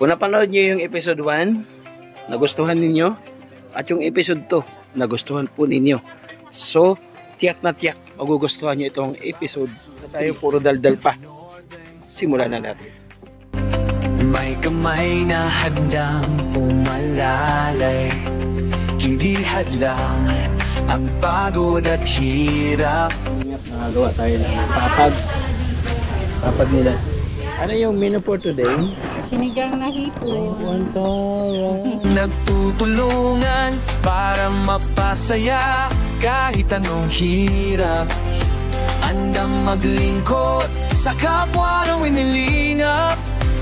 Kung napanood nyo yung episode 1, nagustuhan ninyo, at yung episode 2, nagustuhan po ninyo. So, tiyak na tiyak, magugustuhan nyo itong episode. Tayo puro daldal pa. Simulan na natin. May kamay na handang umalalay, hindi hadlang ang pagod at hirap. Nakagawa tayo ng papag nila. Ano yung menu for today? Sinigang na hipon. Nagtutulungan para mapasaya kahit anong hirap. Andang maglingkod sa kapwa ng winilingap.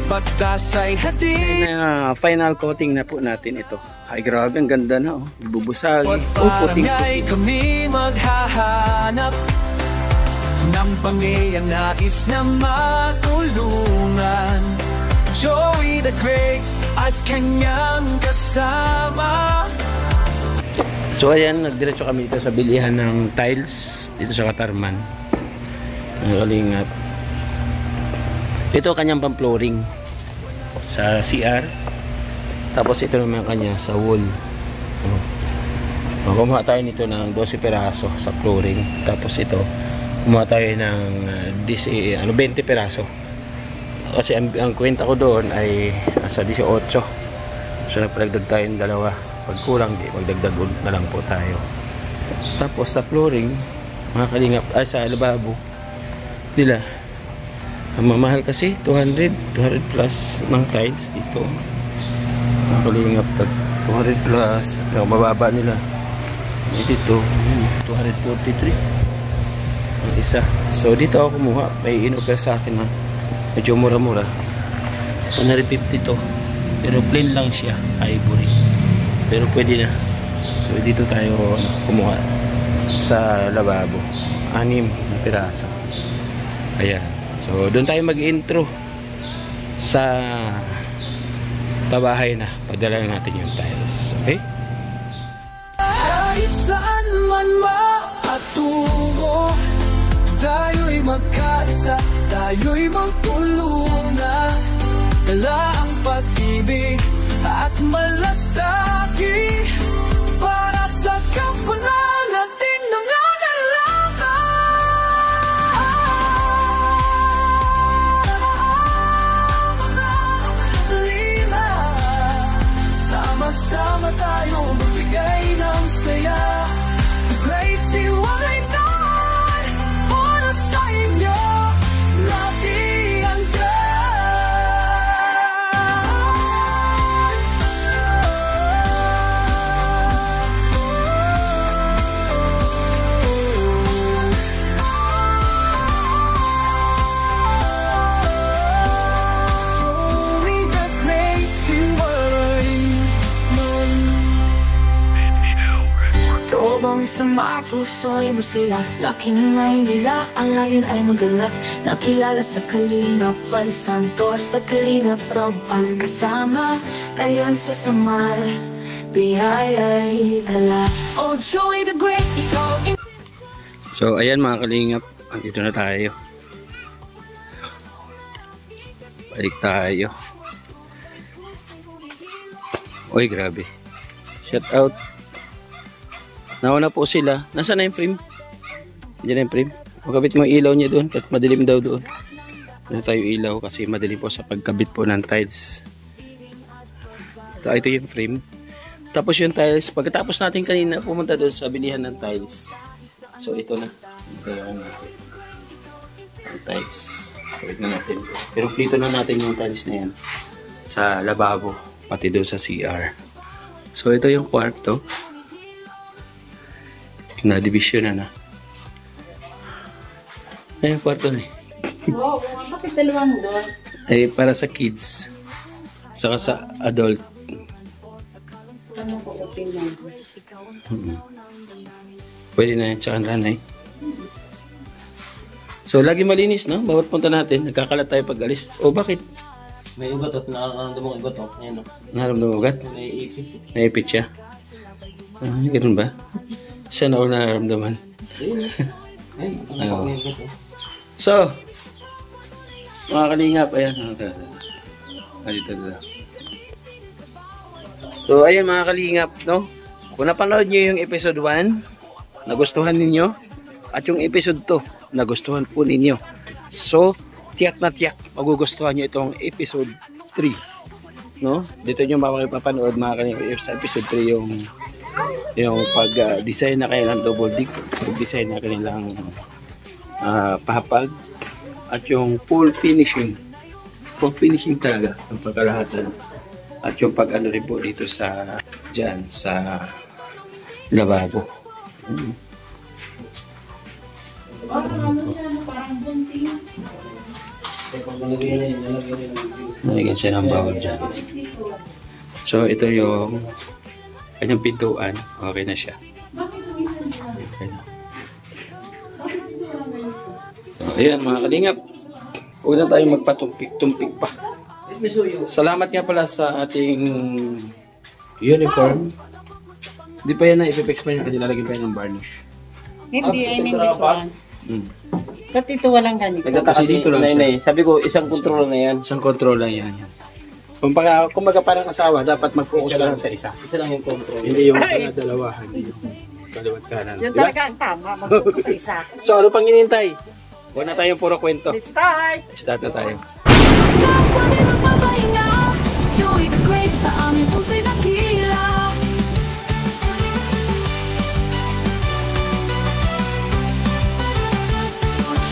Pagkas ay hati. Final coating na po natin ito. Ay grabe, ang ganda na oh. Bubusag. Puting ay kami maghahanap ng pamilyang nais na matulungan. Joey the Great at kanyang kasama. So ayan, nagdiretso kami dito sa bilihan ng tiles dito sa Katarman. Ang kalingap. Ito kanyang pang-flooring sa CR. Tapos ito naman kanya sa wall. Kumuha tayo nito ng 12 peraso sa flooring. Tapos ito, kumuha tayo ng 20 peraso. Kasi ang kwenta ko doon ay nasa 18. So nagpalagdag tayo ng dalawa. Pag kulang, magdagdag na lang po tayo. Tapos sa flooring, mga kalingap, ay sa lababo nila, ang mamahal kasi 200 plus ng tiles dito. Mga kalingap, 200 plus ang mababa nila dito 243 ang isa. So dito ako kumuha, may in-offer sa akin na medyo mura-mura, 150 to, pero plain lang siya, ivory, pero pwede na. So dito tayo kumuha sa lababo, 6 na piraso. Ayan, so doon tayo mag-intro sa pabahay na, padala na natin yung tiles. Okay? Kahit saan man makatungo, tayo'y magkaisa, tayo'y magtulungan. Dala ang pag-ibig at malasaki para sa kapwanan natin nangangalakan. Lima, sama-sama tayo magbigay ng saya. The great why not para sa inyo lagi sa mga puso'y mo sila. Laking Maynila, ang layon ay magalat. Nakilala sa Kalingap Val Santos, sa Kalingap Rob ang kasama. Ngayon sa Samar, biyaya'y dala. Oh Joey the Great, ikaw. So ayan mga kalingap, dito na tayo. Balik tayo. Oy grabe, shout out. Nauna po sila. Nasaan na yung frame? Diyan na yung frame. Magkabit mo yung ilaw niya doon. At madilim daw doon. Ano tayo ilaw kasi madilim po sa pagkabit po ng tiles. Ito yung frame. Tapos yung tiles. Pagkatapos natin kanina pumunta doon sa bilihan ng tiles. So ito na. Ang tiles. Kawit na natin. Pero dito na natin yung tiles na yan. Sa lababo. Pati doon sa CR. So ito yung kwarto. Na division na. Ay, yung kwarto na eh. Wow, bakit dalawang doon? Ay, para sa kids. Saka sa adult. Ano po opinion? Pwede na yan, tsaka nanay. So, lagi malinis, no? Bawat punta natin, nagkakalat tayo pag alis. O, bakit? May ugat at nararamdaman mong ugat, oh. Ayan, oh. Nararamdaman mo ugat? May ipit. May ipit siya? Ganun ba? Saan ako nararamdaman? Ayun. So, mga kalingap, ayan. Dito. So, ayan mga kalingap, no? Kung napanood nyo yung episode 1, nagustuhan ninyo, at yung episode 2, nagustuhan po ninyo. So, tiyak na tiyak, magugustuhan nyo itong episode 3. No? Dito nyo mapapanood mga kalingap sa episode 3 yung pag-design na kanilang double dig, pag-design na kanilang papag, at yung full finishing talaga ang pagkalahatan, at yung pag-ano rin po dito sa dyan sa lababo. Nalagyan siya ng bawal dyan. So ito yung kanyang pintuan, okay na siya. Okay na. So, ayan mga kalingap, huwag na tayong magpatumpik-tumpik pa. Salamat nga pala sa ating uniform. Hindi pa yan na ipipix pa yun kasi lalagyan pa yun ng varnish. Hindi, I mean this one. Ba't ito walang ganito? Kasi dito lang siya. Sabi ko, isang control na yan. Isang control lang yan. Kumbaga parang asawa, dapat mag-focus lang sa isa. Isa lang yung control. Hindi yung dalawa, hindi yung kaliwat kanan. Yan Diba? talaga ang tama, mag-focus sa isa. So ano pang hinihintay? Huwag na tayong puro kwento. Let's start! Start na tayo. Kapwa din ang mapahinga, Joey the Great sa aming puso'y dakila.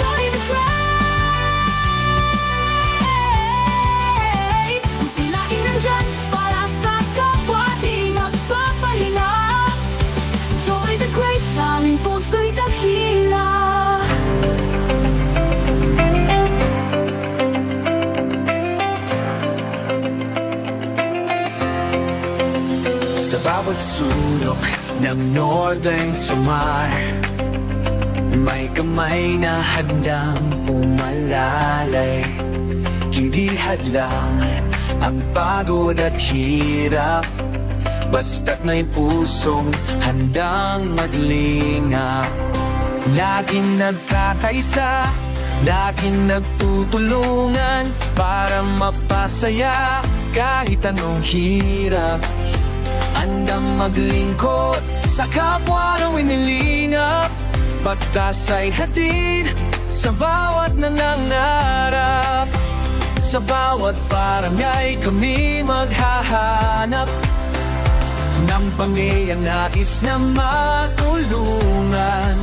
Joey the Great, kung sila ay nandyan para sa kapwa di magpapahinga. Joey the Great sa aming puso'y dakila. Sa bawat sulok ng Northern Samar, may kamay na handang umalalay. Hindi hadlang ang pagod at hirap, basta't may pusong handang maglingap. Laging nagkakaisa, laging nagtutulungan para mapasaya kahit anong hirap. Handang maglingkod sa kapwa ng winilingap, pagtas ay hatid sa bawat nangangarap. Sa bawat barangay kami maghahanap ng pamilyang nais na matulungan.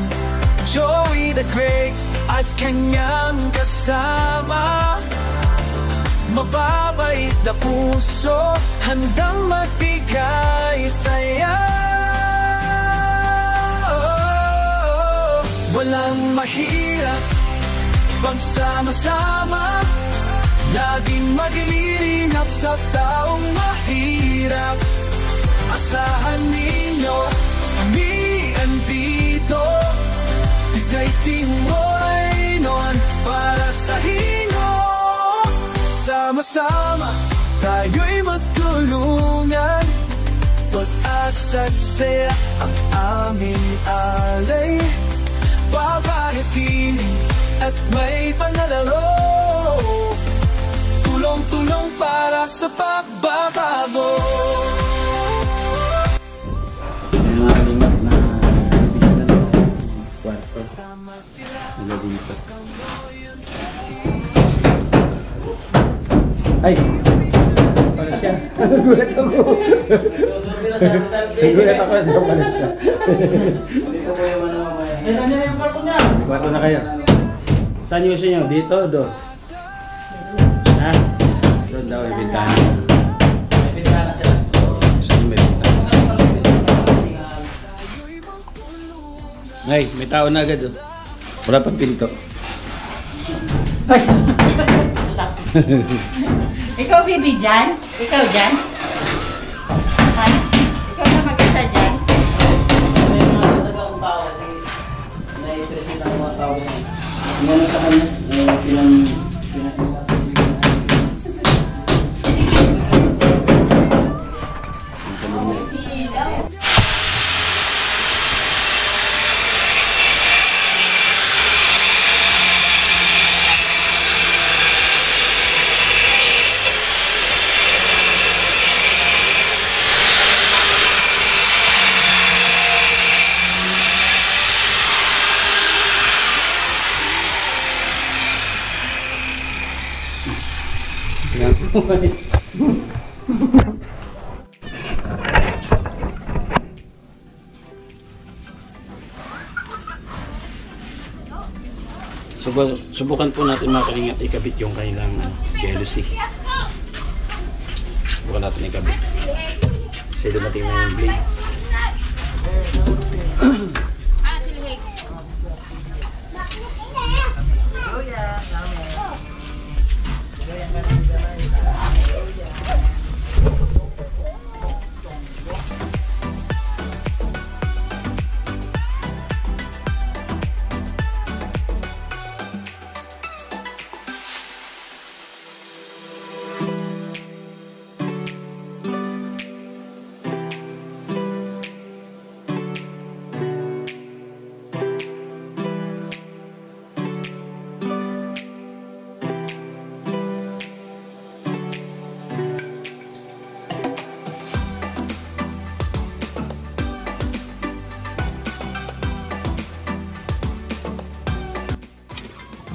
Joey the Great at kanyang kasama, mababait na puso, handang magbigay saya. Walang mahirap pagsama-sama, laging maglilingap sa taong mahirap. Asahan ninyo, kami andito, Tigay Timoy noon para sa inyo. Sama-sama, tayo'y magtulungan, pag-asa't saya ang aming alay. Babae feeling at may panlalaro, tulong-tulong para sa pagbabago. Nalingap na bigyan na kwarto. Wala dito. Ay! Pala siya. Nagulat ako. Nagulat ako na pala siya. Dito po yung ano mamaya. Nandiyan yung kwarto niya. Kwarto na kayo. Saan yung uso nyo? Dito o doon? Ha? Doon daw yung bintana. May bintana sila. Saan yung may bintana? Ay, may tao na agad oh. Wala pang pinto. Ay! Ikaw, baby, dyan? Ikaw, dyan? Ha? Ikaw na mag-isa dyan? May mga talagang tao kasi may present ang mga tao kasi ano sa kanya, Subukan po natin mga kalingap ikabit yung kailang jealousy. Subukan natin ikabit. Kasi dumating na yung blades.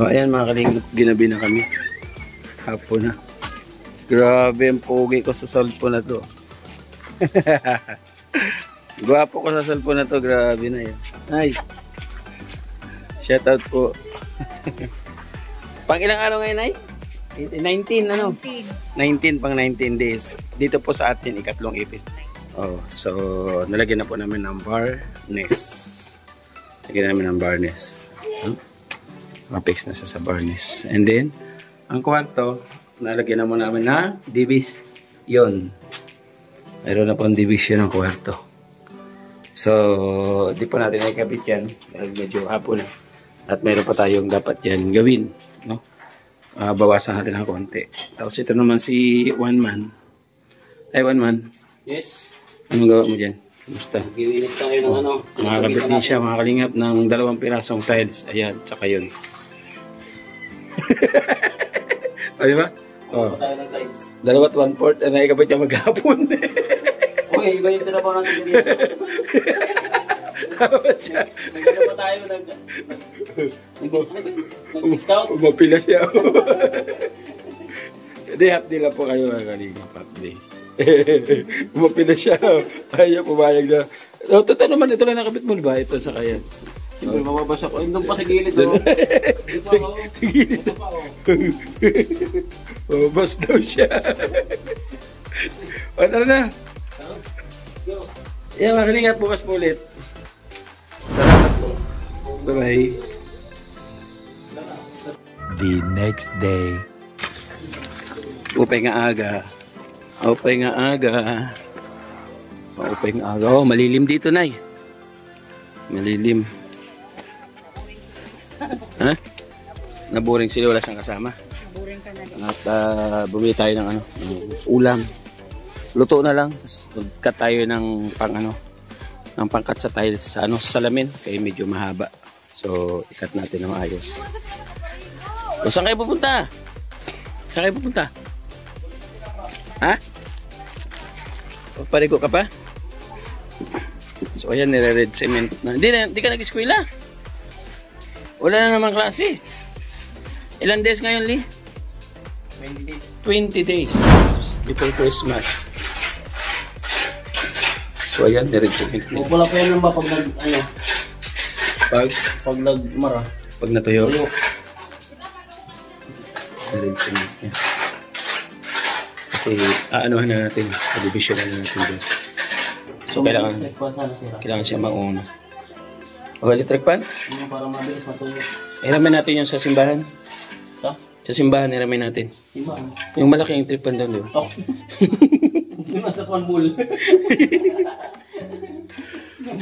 So ayan mga kalingap, ginabi na kami. Hapon na. Grabe ang pogi ko sa cellphone na to. Gwapo ko sa cellphone na to, grabe na yan. Ay. Shout out po. Pang ilang araw ngayon ay? 19 ano? 19 pang 19 days. Dito po sa atin ikatlong ipis. Oh, so nalagyan na po namin ng varnish. Lagyan namin ng varnish. Huh? Mapix na sa varnish. And then, ang kwarto, nalagyan na mo namin na division. Mayroon na po ang division ng kwarto. So, di pa natin nakikabit yan. Dahil medyo hapon na. At mayroon pa tayong dapat yan gawin. No? Bawasan natin ng konti. Tapos ito naman si One Man. Ay, One Man. Yes. Anong gawa mo dyan? Kumusta? Giwinis tayo ng ano. Makakabit din siya, mga kalingap, ng 2 pirasong tiles. Ayan, tsaka yun. O, diba? O. Tayo ng tiles. 2 1/4 na ikabit niya maghapon. Okay, iba yung tinapaw natin dito. Dapat siya. Nagkita pa tayo, nag-scout. Umapila siya. Hindi, half day lang po kayo mga kalingap. Half day. Umapila siya. Ayaw, pumayag na. O, totoo naman, ito lang nakabit mo ba? Ito sa kaya. Siyempre, mababasa ko. Doon pa sa gilid. Ito pa, oh. Mababas daw siya. O, tara na. Go. Yan, mga kalingap, bukas po ulit. Salamat po. Bye-bye. The next day. Upay nga aga. Upay nga aga. Upay nga aga. Oh, malilim dito, Nay. Malilim. Ha? Naboring sila, wala siyang kasama. Naboring ka na. At bumili tayo ng ano, ng ulam. Luto na lang. Cut tayo ng ng pangkat sa tiles sa salamin kaya medyo mahaba. So, ikat natin ng ayos. O, saan kayo pupunta? Saan kayo pupunta? Ha? O, parigo ka pa? So, ayan, nire-red cement na. Hindi ka nag-eskwela? Wala na naman klase. Ilan days ngayon, Lee? 20 days. Before Christmas. So, ayan, nire-red cement na. Pula pa yan ba pag Pag nagmara? Pag natuyo. Tuyo. Nire-red cement niya. Kasi, aanohan na natin. Division na natin doon. So, kailangan siya mauna. O, electric pan? Para mabilis matuyo. Hiramin natin yung sa simbahan. Ha? Sa simbahan, hiramin natin. Iba. Yung malaking electric pan doon, di ba? Oh. Yung nasa panbul.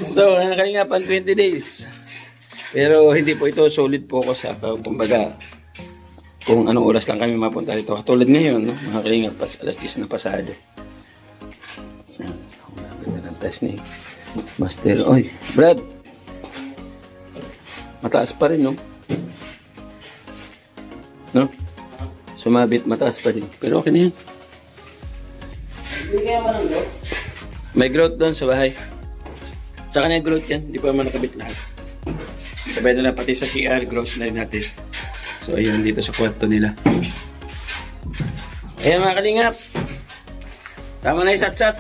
So, nakalingapan 20 days. Pero hindi po ito solid focus sa kumbaga kung anong oras lang kami mapunta dito. Katulad ngayon, no? Mga kalingap, alas 10 na pasado. Ang ganda ng test ni Master. Oy, Brad! Mataas pa rin, no? No? Sumabit, mataas pa rin. Pero okay na yan. Hindi kaya man ang growth? May growth doon sa bahay. Saka na growth yan. Hindi pa naman nakabit lahat. Sabay na lang pati sa CR, growth na rin natin. So, ayan dito sa kwarto nila. Ayan mga kalingap. Tama na yung sat-sat.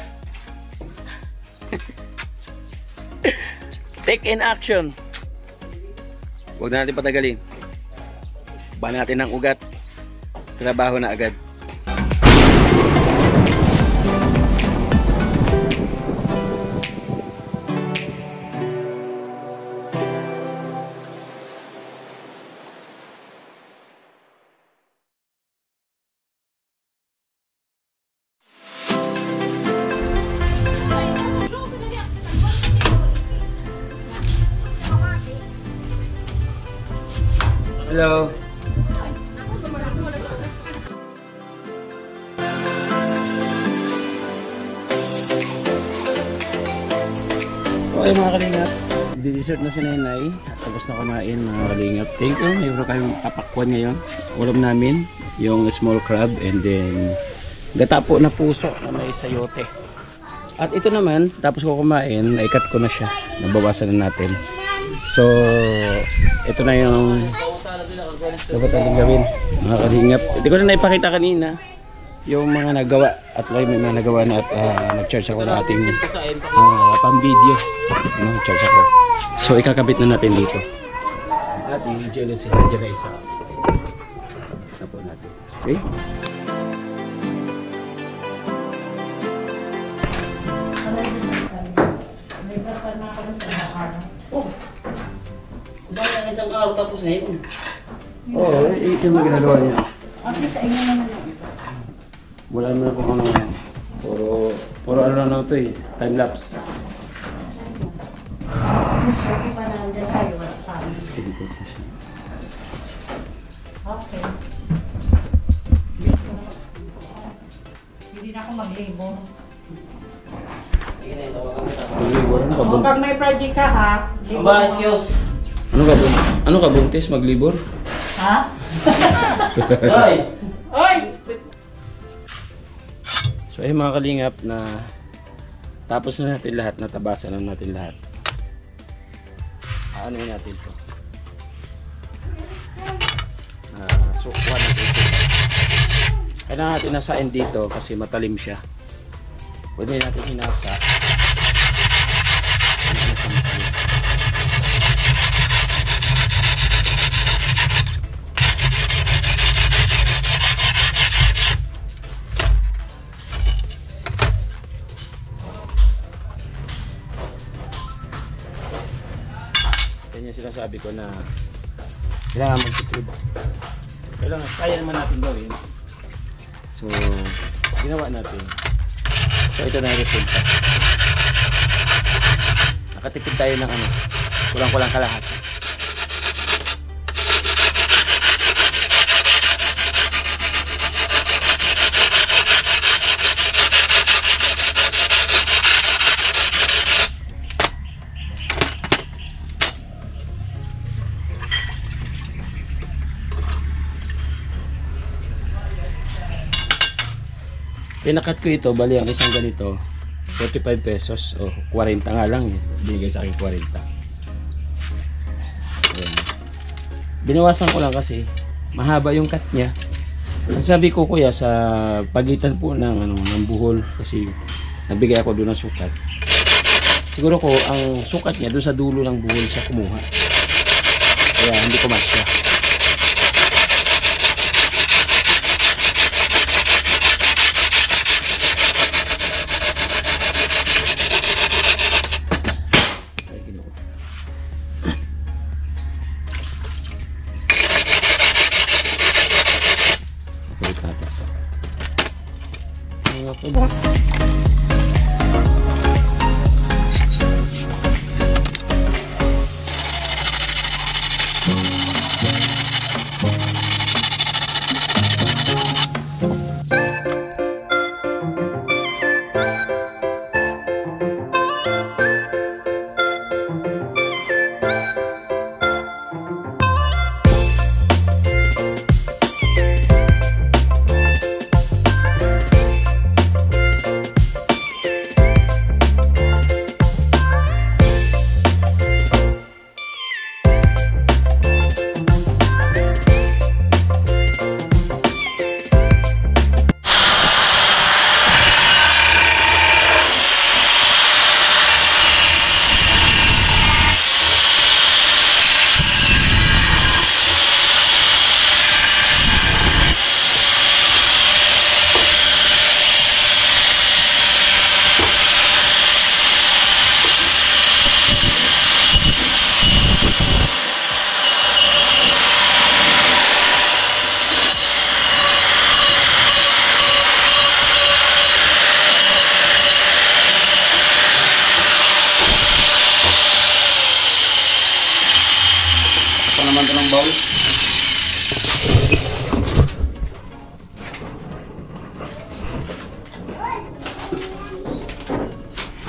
Take in action. Huwag na natin patagalin. Ba natin ang ugat. Trabaho na agad. Hello. So ay mga kalingap, di-dessert na si Nenay at tapos na kumain mga kalingap. Thank you, mayroon kayong kapakwan ngayon. Ulam namin, yung small crab and then gatapo na puso na may sayote. At ito naman, tapos ko kumain, naikat ko na siya, nabawasan na natin. So, ito na yung dapat natin gawin mga kalingap. Hindi ko na naipakita kanina yung mga nagawa at may mga nagawa na at nag-charge ako na ating pang-video. Nag-charge ako. So, ikakabit na natin dito. At i-jello si Haji na isa. Tapo natin. Okay? Kaya isang araw tapos na yun. Oo, ito yung ginagawa niya. Wala naman ako ano. Puro ano na ito eh. Time-lapse. Okay. Hindi na ako mag-labor. Pag may project ka ha, Aba, excuse. Ano ka buntis? Maglibor? ha? Hoy! Oy! So ay mga kalingap na tapos na natin lahat, natabasan na natin lahat. Ano natin to? Sukwa natin ito. Kailangan natin nasain dito kasi matalim siya. Pwede natin hinasa. Yan sinasabi ko na kailangan magtipid. Kailangan, kaya naman natin gawin. So, ginawa natin. So, ito na yung resulta. Nakatipid tayo ng ano, kulang-kulang kalahat. Pinakat ko ito, bali ang isang ganito 45 pesos o 40 nga lang eh. Binigay sa akin 40. Ayan. Binawasan ko lang kasi mahaba yung cut niya. Ang sabi ko kuya sa pagitan po ng ng buhol kasi nagbigay ako doon ng sukat. Siguro ko ang sukat niya doon sa dulo ng buhol siya kumuha. Kaya hindi ko matcha.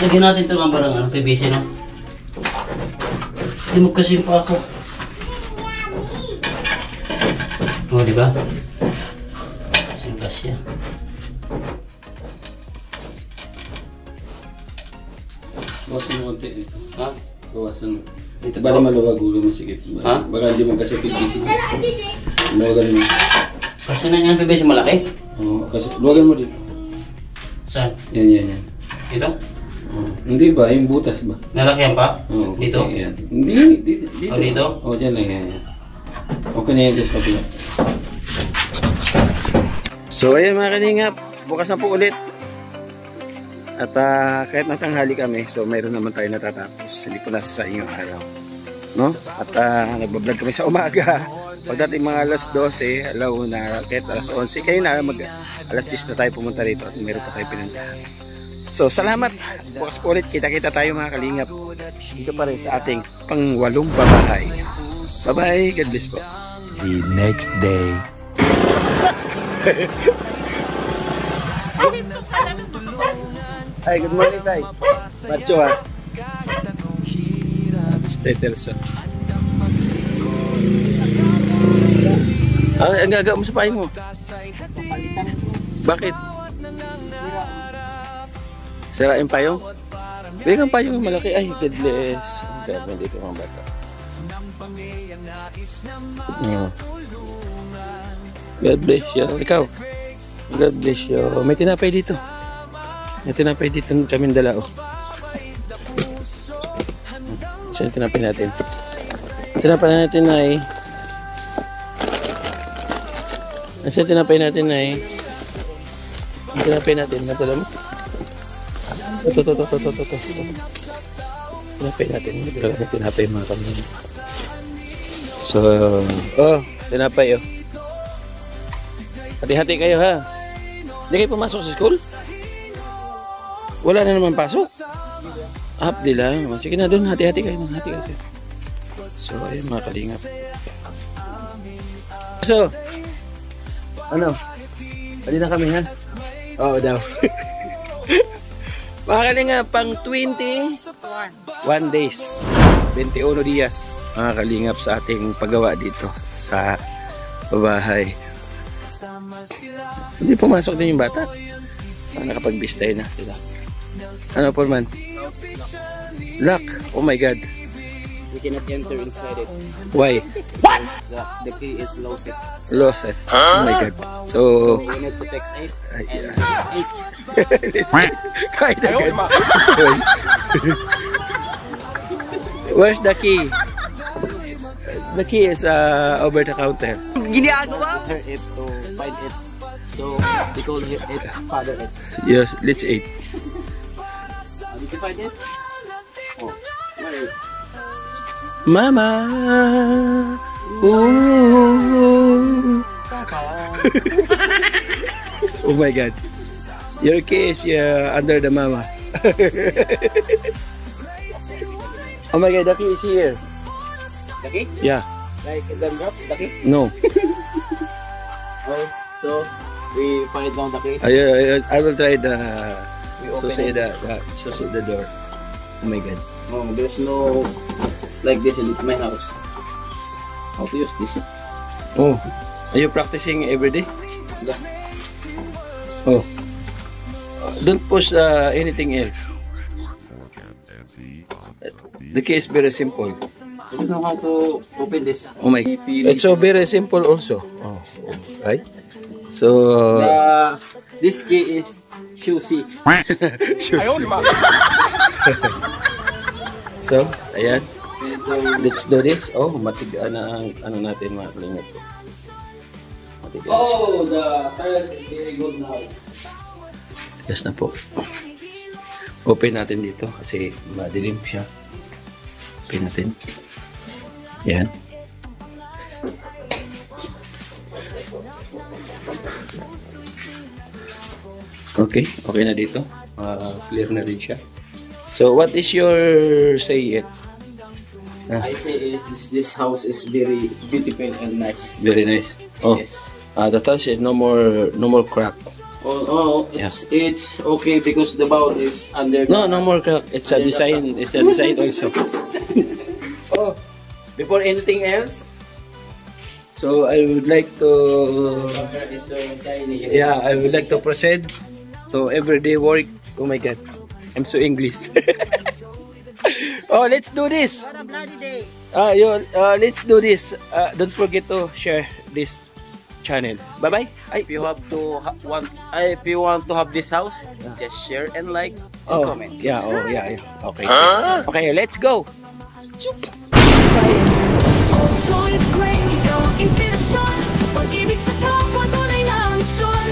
Lagyan natin ito ng barang, PVC, no? Hindi mo kasi pa ako. O, di ba? Kasing kasya. Bawasan mo konti dito. Ha? Bawasan mo. Dito Bali ba? maluwag ulo masikip. Ha? Baka hindi mo kasi PVC. Luwagan mo. Kasi na niyan PVC malaki? Oo, kasi luwagan mo dito. Saan? Yan. Dito? Oh, hindi ba? Yung butas ba? Malaki yan pa? Oo. Dito? Okay, yan. Hindi, dito. O, dito? Oo, dyan lang yan. Okay na yan, just kapila. So, ayan mga kalingap. Bukas na po ulit. At kahit natanghali kami, so mayroon naman tayo natatapos. Hindi po nasa sa inyong araw. No? At nagbablog kami sa umaga. Pagdating mga alas 12, alaw na, kahit alas 11, kayo na alas 10 na tayo pumunta rito at mayroon pa tayo pinuntahan. So, salamat. Bukas po ulit. Kita-kita tayo mga kalingap. Dito pa rin sa ating pang-8 babahay. Bye-bye. God bless po. The next day. Hi, good morning, Tay. Macho, ha? Stay Telsa. Ang gagawa mo sa pahay mo? Bakit? Sira yung payong? Bigyan kang payong malaki. Ay, God bless. Kaya mo dito mga bata. God bless you. Ikaw? God bless you. May tinapay dito. May tinapay dito kaming dala. Saan tinapay natin? Tinapay natin ay... Saan tinapay natin ay... Tinapay natin. Natala mo? Ito. Tinapay natin. Tinapay mga kami. So... tinapay Hati-hati kayo ha. Hindi kayo pumasok sa school? Wala na naman pasok? Half-day lang. Sige na doon. Hati-hati kayo. So, ayun mga kalingap. So, ano? Pwede na kami ha? Oo daw. Mga kalingap, pang 21 days. 21 dias. Mga kalingap sa ating paggawa dito sa bahay. Hindi pumasok din yung bata. Nakapag-bistay na sila. Ano po man? Lock. Oh my God. We cannot enter inside it. Why? What? The key is lost. Lost. Oh my God. So we need to text 8. yeah. And this is 8. Kahit agad. Sorry. Where's the key? The key is over the counter. Ginagawa? Enter it to find it. So, we call it father it. Yes, let's eat. Did you find it? Oh, where is it? Mama. Ooh. Oh my God. Your key is under the mama. Oh my God, the key is here. The key? Yeah. Like the drops, the key? No. Oh, so we find down the key. I will try the open the door. Oh my God. Oh, there's no like this in my house. How to use this? Oh, are you practicing every day? Yeah. Oh, don't push anything else. The key is very simple. I don't know how to open this. Oh my, it's so very simple also. Oh, right? So This key is Shusi. So, ayan. Let's do this. Oh, matigaan na ang ano natin mga kalingap. Matigas. Oh, the tiles is very good now. Tigas na po. Open natin dito kasi madilim siya. Open natin. Ayan. Okay, okay na dito. Clear na rin siya. So, what is your say it? I say is this house is very beautiful and nice. Very nice. Oh, Yes. the tiles is no more crack. Oh, it's okay because the bowl is under. No, no more crack. It's a design. It's a design also. Oh, before anything else, so I would like to. It's so tiny. Yeah, I would like to proceed to everyday work. Oh my God, I'm so English. Oh, let's do this. What a bloody day. Let's do this. Don't forget to share this channel. Bye bye. If you have to if you want to have this house, just share and like and comment. Yeah. Oh, yeah. Okay. Okay, let's go. Joy at grain, ikaw ang inspirasyon. Pag-ibig sa kapwa, tunay na misyon.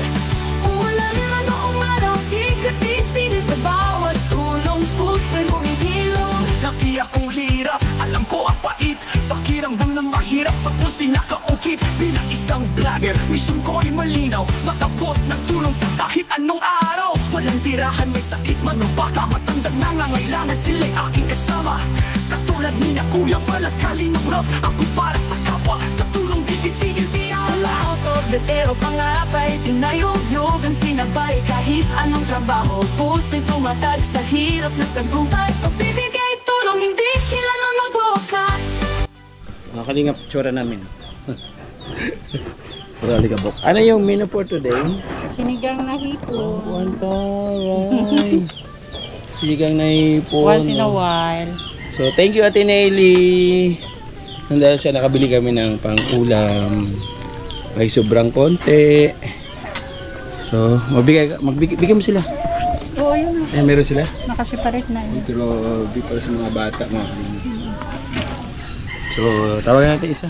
Ulan man noong araw, ikatipin sa bawat tulong. Puso'y humihilom. Nakiyak kong hirap, alam ko ang pait. Pakiramdam ng mahirap sa puso'y nakaukit. Bilang isang vlogger, mission ko ay malinaw. Matapot ng tulong sa kahit anong araw. Walang tirahan, may sakit man o baka matandang nangangailangan, sila'y aking kasama. Katulad ni na Kuya Val at Kalinurap, ako para sa kapwa, sa tulong titigil di alas. Sorbetero, pangarap ay tinayog-yog ang sinabay. Kahit anong trabaho, puso'y tumatag sa hirap na tagumpay. Pagbibigay tulong, hindi kailanman magwakas. Mga kalingap, tsura namin. Pura ligabok. Ano yung menu for today? Sinigang na hipon. Wantaray. Sigang na ipon. Once in a while. So, thank you Ate Nelly. Dahil siya nakabili kami ng pang-ulam. Ay sobrang konti. So, magbigay mo sila. Oo, yun. Ayan, meron sila. Nakasiparate na yun. Pero, di para sa mga bata. So, tawagan natin isa.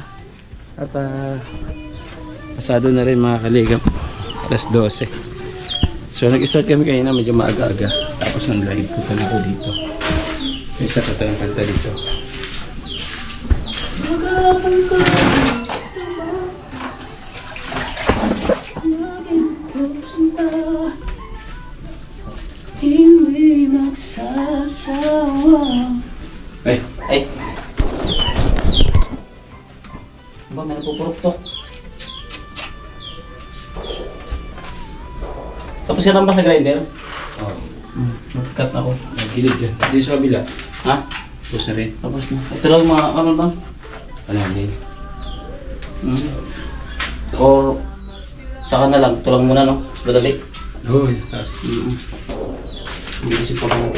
At, pasado na rin mga kaligap. Alas 12. So, nag-start kami kanina medyo maaga-aga. Tapos nang live po talaga dito. May isa pa tayong kanta dito. Hindi magsasawa. Ay! Ba, may nagpupurok-tok. Tapos ka lang ba sa grinder? Oh, Nag-cut na ako. nagilid dyan. Dito sa kabila. Ha? Tapos na rin. Tapos na. Ito lang mga ano lang. Alam din. Or saka na lang. Ito lang muna no. Madali. Uy, tapos. Hindi kasi pa lang.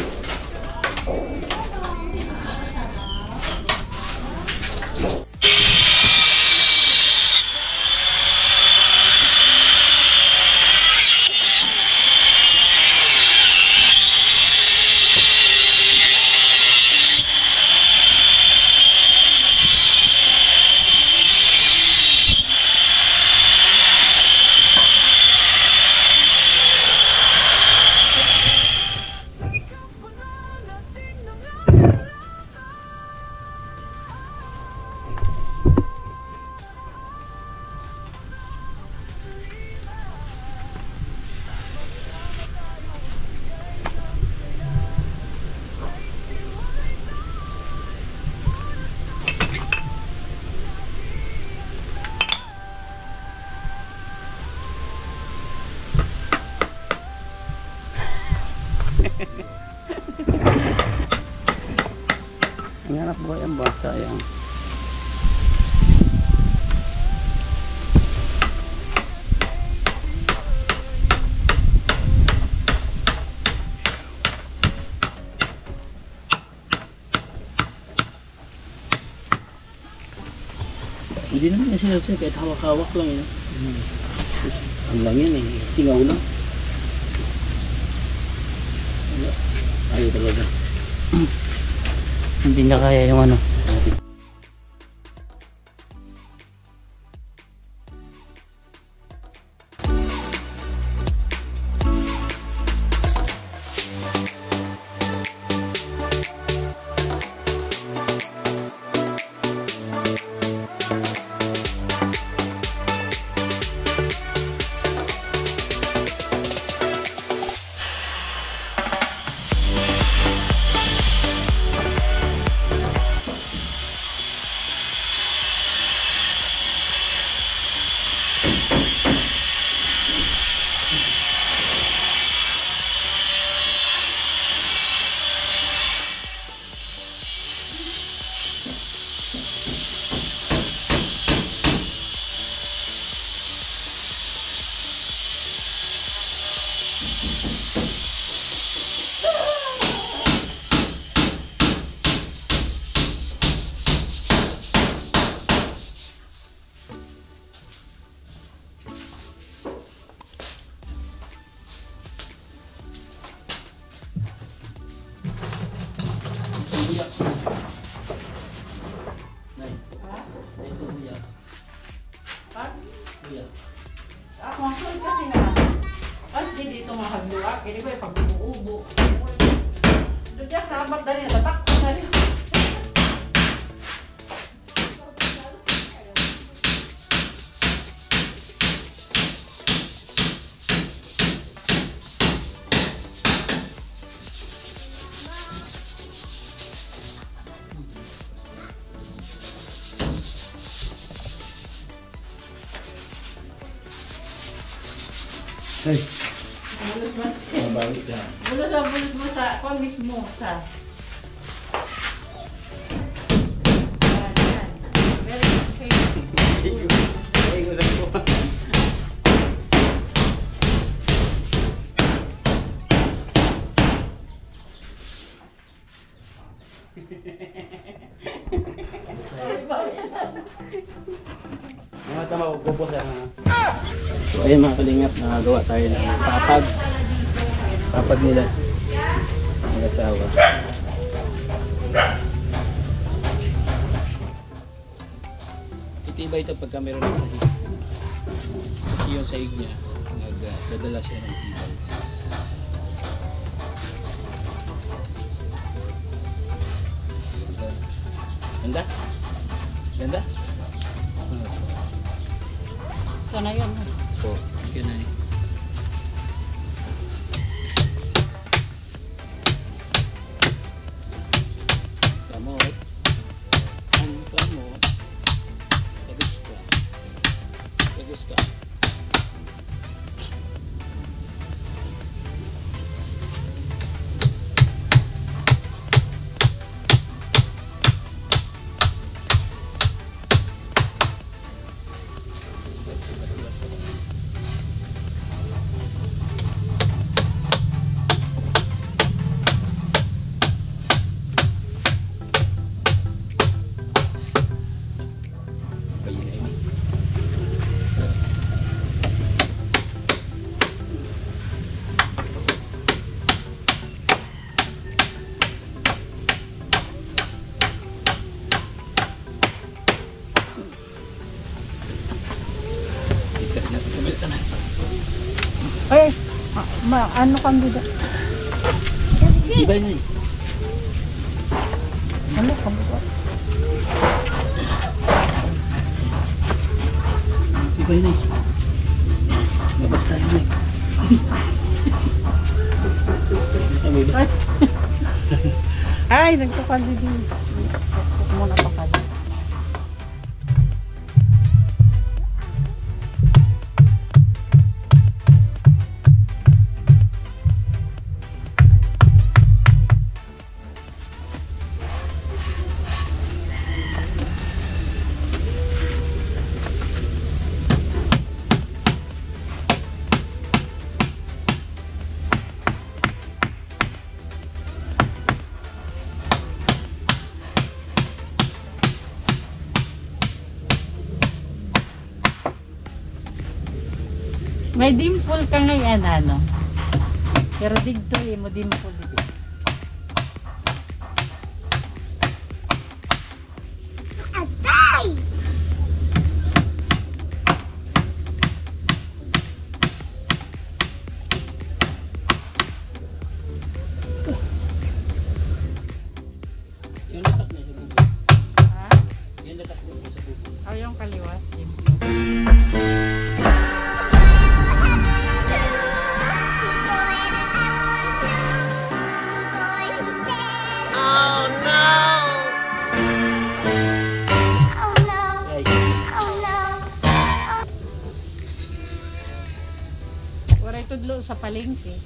Ang hanap buhay ang bata yan. Hindi naman yung sinasya kahit hawak-hawak lang yun. Ang lang yan eh, singaw lang. Ayaw talaga. Hindi niya kaya yung ano. buyak. Nay. Ha? Ito buyak. Pag? Buyak. Ako ang sun kasi na. Kasi dito mahagluwak. Kaya ko yung pag-ubo. Doon niya, kamat na rin. Tatakot na rin. Hey. Bulos mo Mabawit ka. bulos mo sa kung mismo sa. Yan. Very okay. Ay, ko sa ko. Mga tama, magpupos yan. So ayun mga kalingap, nakagawa tayo ng papag nila ng asawa. Itibay ito pagka meron ng sahig. Kasi yung sahig niya, nagdadala siya ng tibay. Ganda? Ganda? Sana yun. Oo, yun na eh. Kamot. Ang kamot. Tagus ka. Tagus ka. Ay, ano kang bida? Tibay na eh. Ano kang bida? Tibay na eh. Labas tayo na eh. Ay, nagkakali din. Huwag mo na pakali. May dimple ka ngayon, ano? Pero dito, mo dimple dito. Yung latak na sa bubo. Ha? Yung latak na sa bubo. O yung kaliwa, dimple. Waray tudlo sa palengke.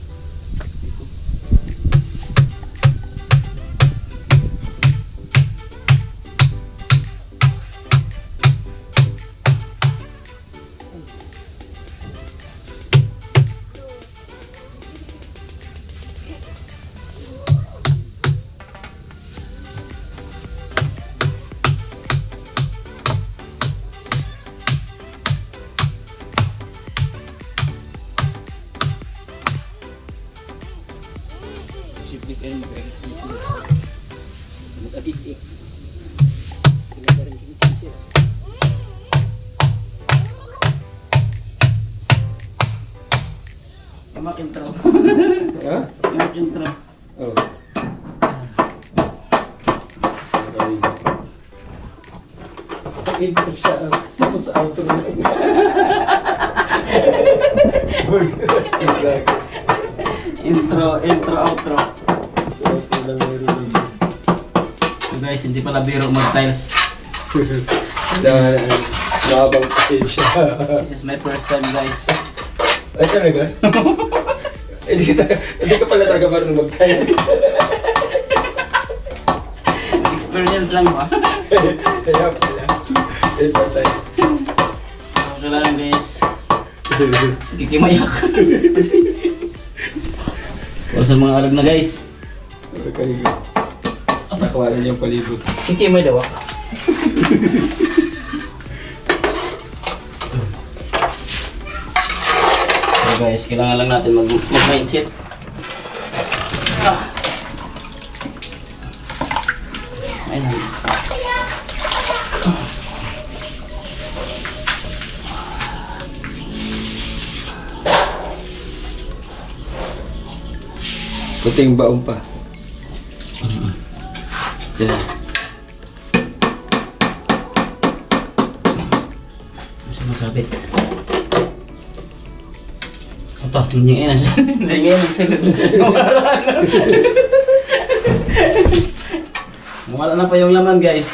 Sipit kayo mag-edit. Mag-adit. Intro. Ha? Intro. Oh. Intro siya. Tapos outro na. Intro, outro. So guys, hindi pala biro mag-tiles. Nakabang pasensya. This is my first time, guys. Ay, talaga? Hindi ka pala talaga marunong mag-tiles. Experience lang ba? Kaya pala. It's a time. So, kailangan guys. Kikimayak. Para sa mga alam na guys. Nakawalan niya yung palibot. Kikimay daw. So guys, kailangan lang natin mag-mindset. Ayun. Puting baong pa. Yan. Gusto masabit. Ito, tingin na siya. Tingin na siya. Wala na pa yung laman guys.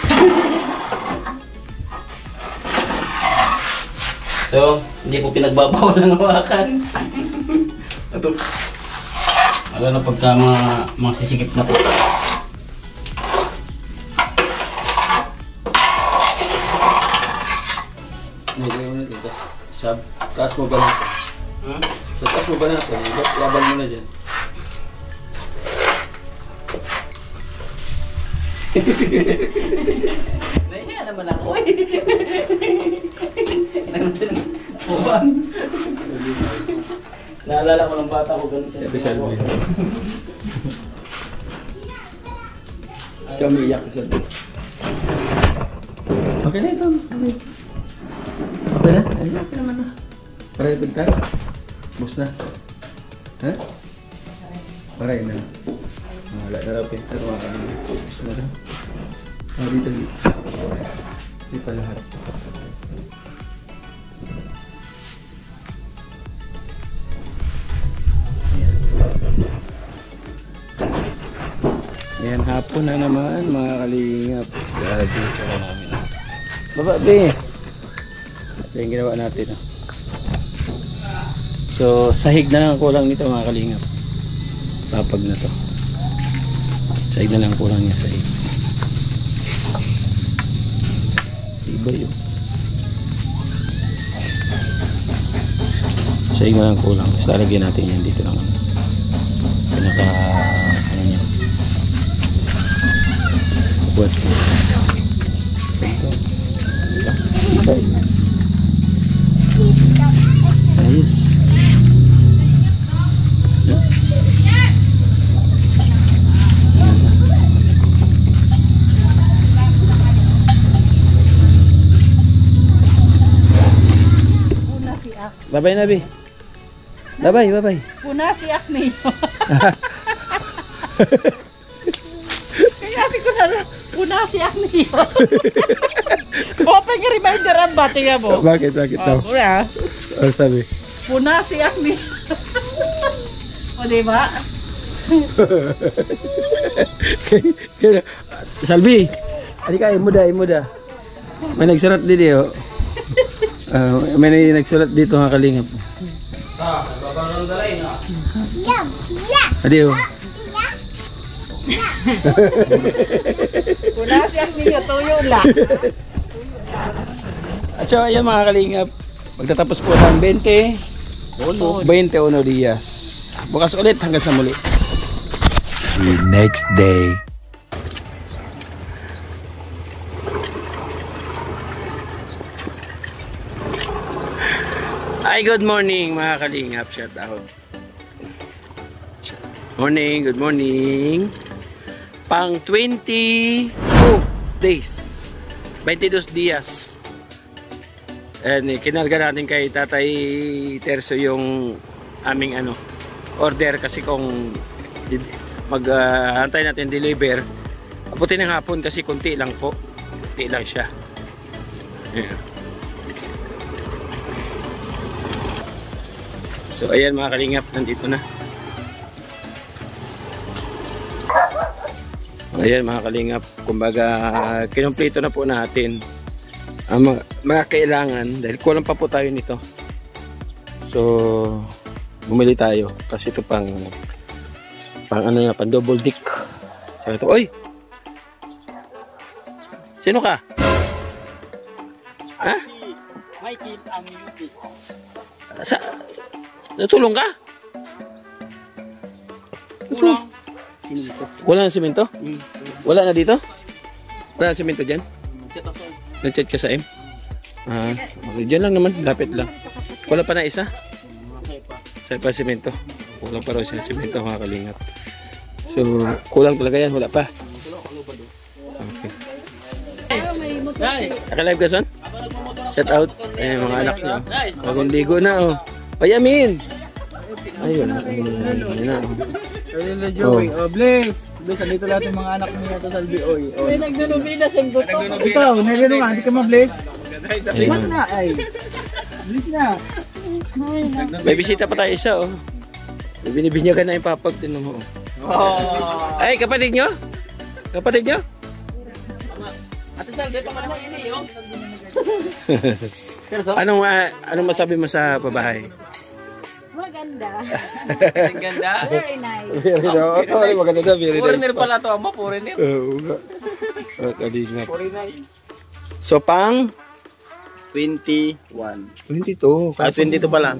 So, hindi po pinagbabawal ng hawakan. Ito. Wala na pagka mga sisikip na po. Sa taas mo ba natin? Hmm? Sa taas mo ba natin? Laban mo na dyan. Nahiya naman ako eh. Puwan. Naalala ko ng bata ko ganun. Sabi. Kamiyak ka sabi. Okay na ito. Okay na? Ay, okay naman na. Parehatid ka? Bus na? Ha? Parehatid na. Wala na raw pinter. Bus na na. Dito. Dito lahat. Yan, hapon na naman mga kalingap. Grabe yung tsaka namin. Baba, be! Ito yung ginawa natin. So, sahig na lang kulang nito mga kalingap. Papag na to. Sahig na lang kulang niya, sahig. Iba yun. Sahig na lang kulang. So, lalagyan natin yan dito naman. Pinaka... ano niya. Buat ko. Ayos. Puna si Ak. Bye-bye, Nabi. Bye-bye. Puna si Ak niyo. Kaya si ko na puna si Ak niyo. Bopeng reminder ang bati nga mo. Bakit daw? Puna. Ano sabi? Puna si Ak niyo. O diba? Salvi, halika, imuda. May nagsulat dito. May nagsulat dito nga kalingap. Babang ng dalay na. Adiyo. Puna si Ak niyo, tuyo lang. At so, ayan mga kalingap. Magtatapos po ng 21 días. Bukas ulit hanggang sa muli. The next day. Hi, good morning mga kalingap. Shout out. Morning, good morning. pang 22 days. 22 dias. And kinarga natin kay Tatay Terso yung aming order kasi kung antay natin deliver abutin ng hapon kasi konti lang po. Konti lang siya. Ayan. So ayan mga kalingap, nandito na. Ayan mga kalingap, kumbaga kinumpleto na po natin ang mga kailangan dahil kulang pa po tayo nito. So bumili tayo kasi ito pang double dick. So ito, oy! Sino ka? Ha? Michael ang Yutis. Natulong ka? Kulang. Siminto. Wala na simento? Wala na dito? Wala na simento dyan? Nag-chat ka sa M? Okay, dyan lang naman, lapit lang. Wala pa na isa? Sa pa simento. Kulang pa raw siya simento mga kalingap. So, kulang talaga yan, wala pa. Okay. Naka-live ka son? Shout out. Ayan mga anak niyo. Bagong ligo na oh. Payamin! Ayun. Ayun na oh. Hello Joey. Oh, Blaze. Blaze, dito lahat yung mga anak niya to Salvi oy. May nagdunubina siyang gusto. Ikaw, naliro ka, hindi ka ma-Blaze. Mat na ay. Blaze na. May bisita pa tayo isa oh. Binibinyagan na yung papag. Tinan mo oh. Ay, kapatid nyo? Kapatid nyo? Ate Sal, dito man lang ini yo. Anong masabi mo sa babahay? Maganda. Ang ganda. Very nice. Maganda na, very nice. Foreigner pala to, ama, foreigner. Oo nga. Kalingap. Foreigner. So, pang? 21. 22. 22 pala.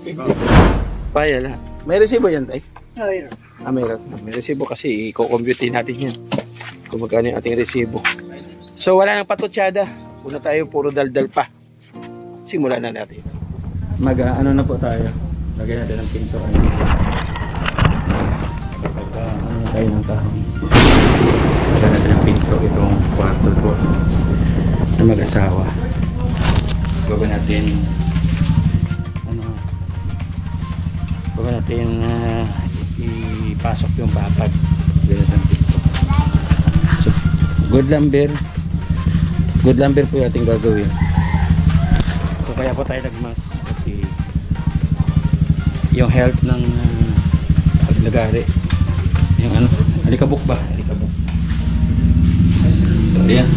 Paya lang. May resibo yan, tay? Mayroon. May resibo kasi i-compute natin yan. Kung magkano yung ating resibo. So, wala nang patutsada. Una tayo, puro daldal pa. Simulan na natin. Ano na po tayo. Lagyan natin ng pinto. Ano tayo ng kahoy. Lagyan natin ng pinto. Itong kwarto po na mag-asawa. Gawin natin ipasok yung papag. Lagyan natin ng pinto. So, good lumber po yung ating gagawin. So kaya po tayo nagmas kasi yung health ng paglagari yung alikabok ba? Alikabok. So yan.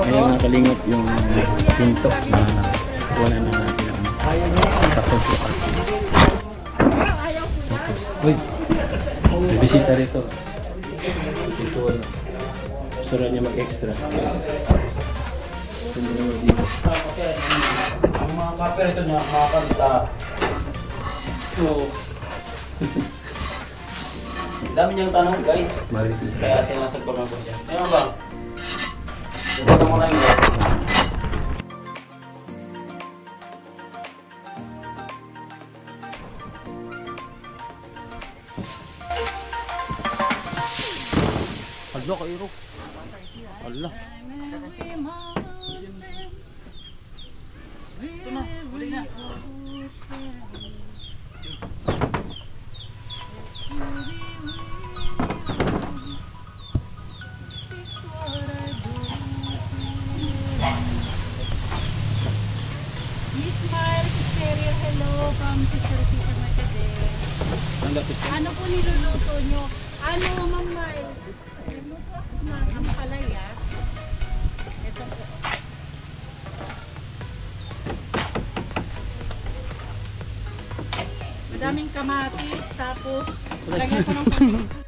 Ayan mga kalingap yung pinto na wala na natin ang tapos. Uy, may bisita rito. Gusto niya mag-extra. Ang mga kaper ito niya, makakanta. So, dami niyang tanong guys. Kaya sinasagpagan ko siya. Meron ba? Ito mo lang guys. Allah ka iro. Allah. Ito na, huli na. Smile, Sister, hello from Sister Rosita Mercader. Ano po niluluto nyo? Ano, Ma'am Mile? Niluluto ako ng ampalaya. Ito po. Madaming kamatis, tapos lagyan ko ng konti.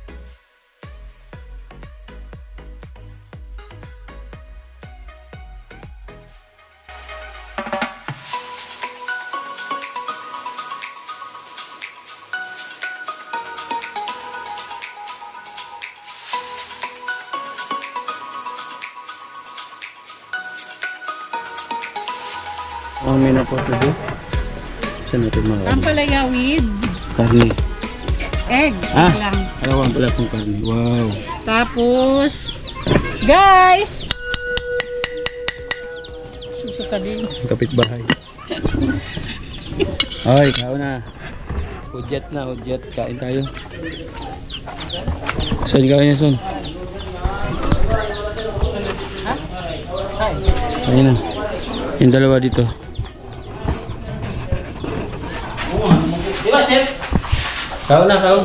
ang menu for today. Saan natin makakain? Ampalaya with Karne. egg. Ah, Lang. alawan pala kung karne. Wow. Tapos, guys! Susuka din. Kapitbahay. Ay, ikaw na. Hudyat na, hudyat. Kain tayo. Son, gawin niya, Son. Ayun na. Yung dalawa dito. Diba, chef? Kaon na, kaon.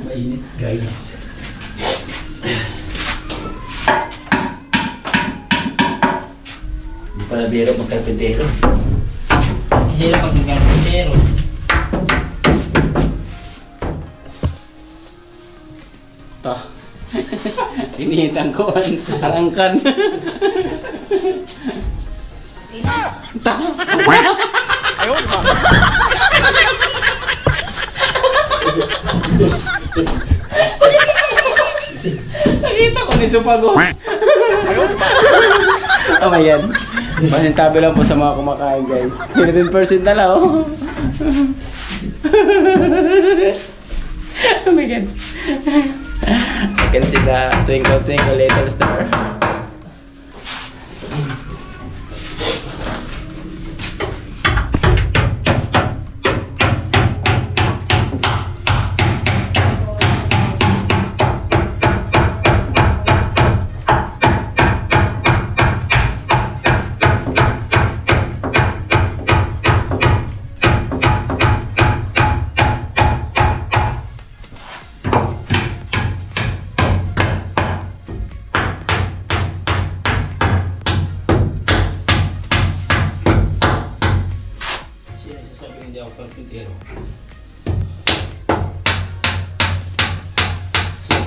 Mainit, guys. Hindi pala biro magkarpintero. Hirap magkarpintero. Ito. Inihitan ko ang arangkan. Nakita ko ni Supago. Oh yan. Masintabi lang po sa mga kumakain, guys. 11% na lang, oh. Oh my God. I can see the twinkle twinkle little star.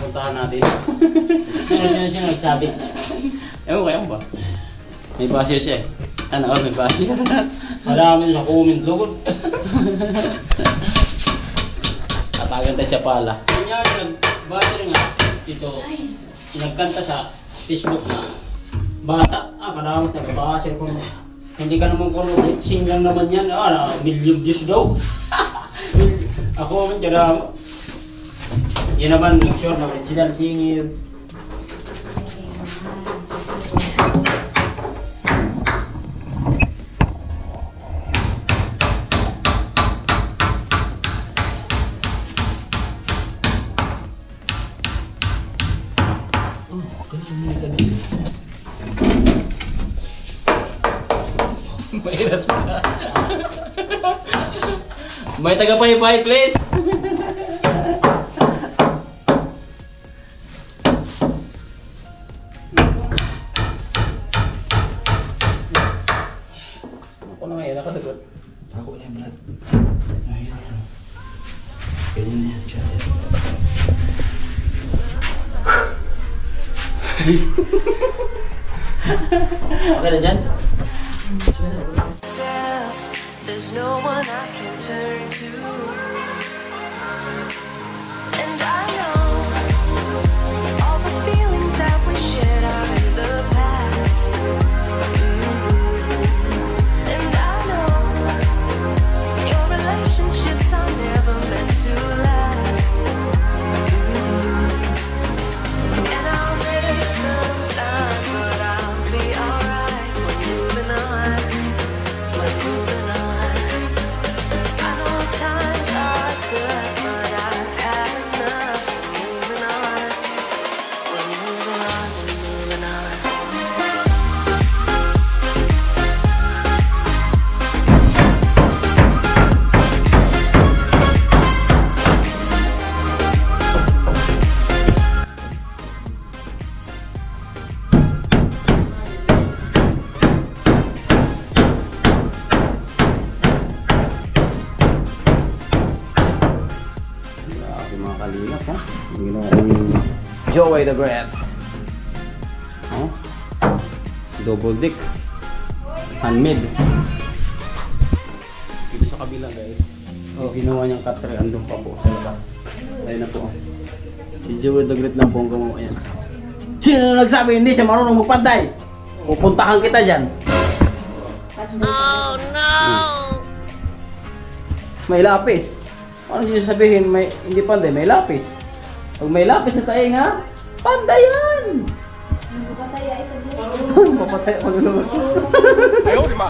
Puntahan natin. Sino nagsabi? Ewan ko, ewan ba? May basir siya eh. Ano, may basir. Marami sa comment lugod. Tatagan tayo siya pala. Kanyari, nag-basir nga. Ito, nagkanta sa Facebook na bata. Kadamas nag-basir ko. Hindi ka naman kung sing lang naman yan. Million views daw. Ako naman dyan yun naman, make sure na original singing. May taga-pay-pay, please. Ako na ngayon, nakadagot. Ako na yung blood. Ganyan na yan, dyan. Okay na dyan? There's no one I can turn to, and I know all the feelings that we shared are in the past, and I know your relationships are never meant to last, and I'll take some time, but I'll be alright. We're moving on, we're moving on. I know times throw away the grab. Oh. Double dick. Handmade. Dito sa kabila guys. Oh, kinuha niyang cutter. Andun pa po sa labas. Ayun na po. Si Jewel the Great lang po ang gumawa yan. Sino nagsabi hindi siya marunong magpanday? Pupuntahan kita dyan. Oh no! May lapis. Ano nyo sabihin? Hindi panday, may lapis. Pag may lapis sa tainga, panday yan! Mapataya ito. Mapataya malulunod. Ayaw, di ba?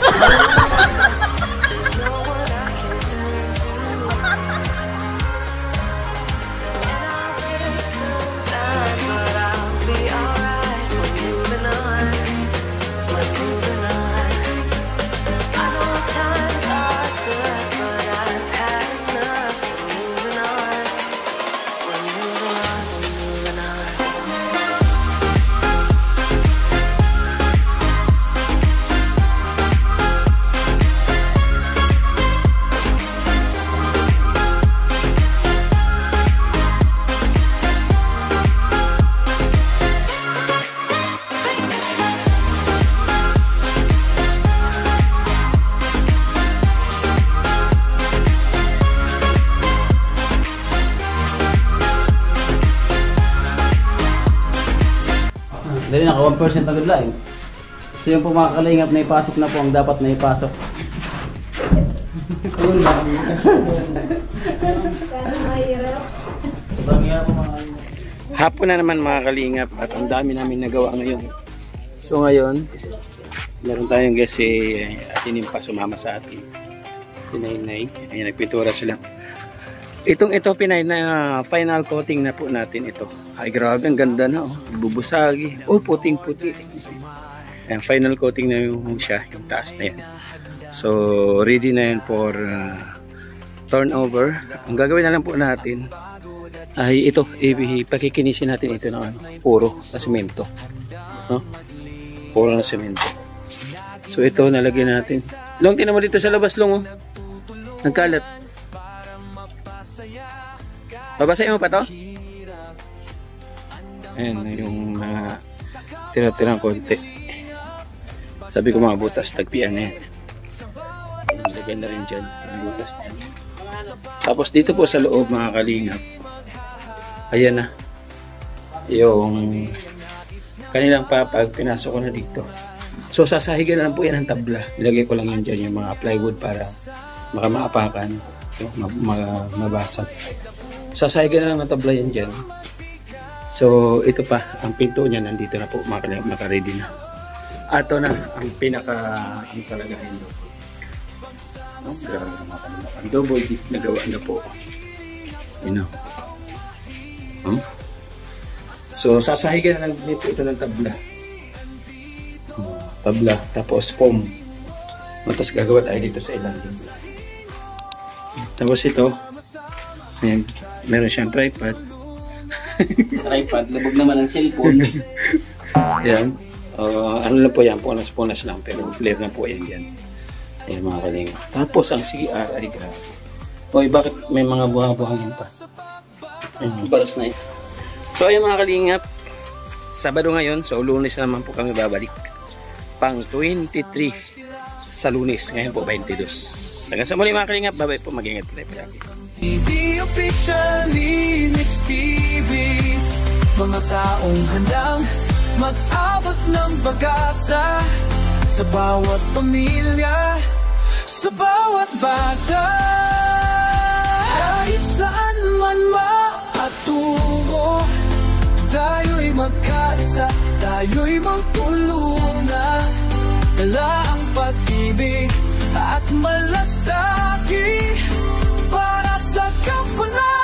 Dali naka 1% agad lang. So yung po mga kalingap na ipasok na po ang dapat na ipasok. Hapon na naman mga kalingap at ang dami namin nagawa ngayon. So ngayon, meron tayong guest si Atinin pa sumama sa atin. Si Nainay. Ayan, nagpintura sila. Ito Pinay na final coating na po natin ito. Ay grabe, ang ganda na oh. Bubusagi. Oh, puting-puti. Ayan, final coating na yung siya, yung taas na yan. So, ready na yan for turnover. Ang gagawin na lang po natin ay ito, ipakikinisin natin ito ng puro na semento. No? Puro na semento. So, ito nalagyan natin. Long, tinan mo dito sa labas, Long. Oh. Nagkalat. Babasahin mo pa to? Ayan yung mga tira-tirang konti. Sabi ko mga butas, tagpian na yan. Lagyan na rin dyan yung butas na yan. Tapos dito po sa loob mga kalingap, ayan na yung kanilang papag, pinasok ko na dito. So sasahigan na lang po yan ng tabla. Nilagay ko lang yan dyan yung mga plywood para makamaapakan, mabasag. Sasahigan na lang ng tabla yan dyan. So ito pa, ang pinto niya nandito na po, maka-ready na. Ato na ang ang kalagayan do. No, grabe naman ang double deep na gawa na po. You know. So sasahigan na lang dito ito ng tabla. Tabla, tapos foam. Tapos gagawa tayo dito sa ilalim. Tapos ito, ayan, meron siyang tripod. Tripod, labog naman ang cellphone. Yan. Ano lang po yan, punas-punas lang, pero flare na po yan dyan. Ayan mga kalingap. Tapos ang CR ay grabe. Oy, bakit may mga buhang-buhangin pa? Baros na yun. So ayan mga kalingap, Sabado ngayon, so Lunes naman po kami babalik. Pang 23 sa Lunes, ngayon po 22. Hanggang sa muli mga kalingap, bye-bye po, mag-ingat po tayo palagi. Hindi officially Mix TV, mga taong handang mag-abot ng pag-asa sa bawat pamilya, sa bawat bata. Kahit saan man maatungo, tayo'y magkaisa, tayo'y magtulungan. Dala ang pag-ibig at malasakit para sa kapanalan.